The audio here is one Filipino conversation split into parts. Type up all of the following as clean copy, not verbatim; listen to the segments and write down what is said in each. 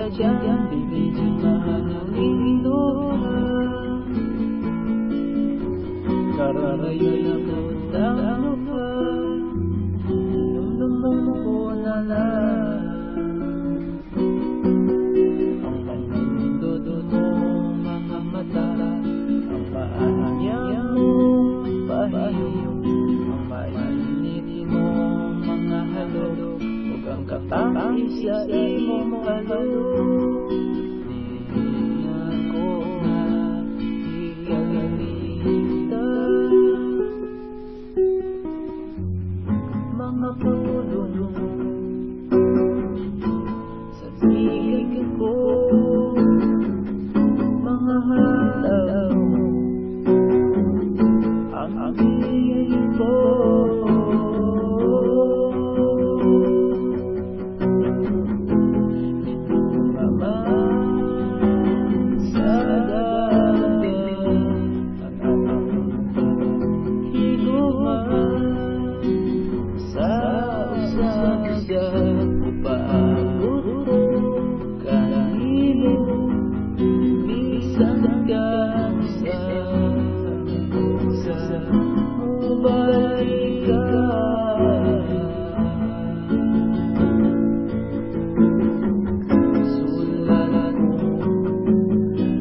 dyan, bibigyan mahaling luha. Kararayo na putang lupa, nung ko na lang. Ang panindod mo mga mata, ang paanyang mong pahiyo, ang mainit mo mga halo, ug ang katangis sa imong halo. Di na ko ikalita mga pulong sa tigig ko, mga halaw ang aming ko.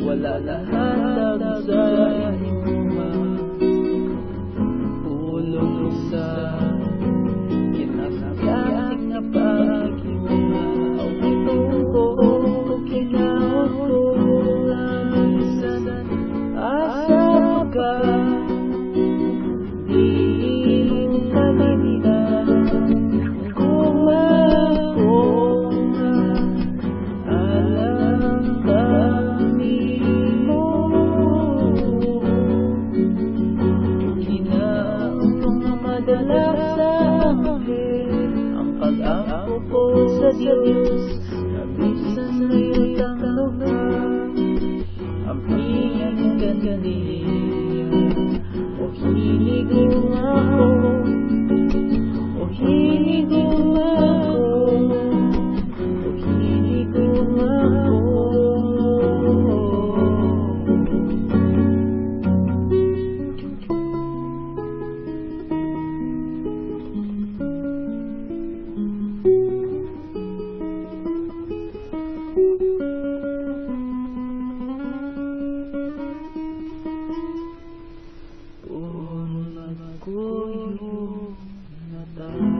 Wala lahat ang sa inyong pulong sa kinasayang na pag-iwa. Ang itong ko kinaot ko lang sana asa ka. Di mo kalimutan kung ako alam ka. Ang pag-ako ko sa Diyos, nabisan ngayon ang lugar. Ang iyong gandiya, o hinigong ako, o hinigong ako, o hinigong ako. Puno na ko yung mata.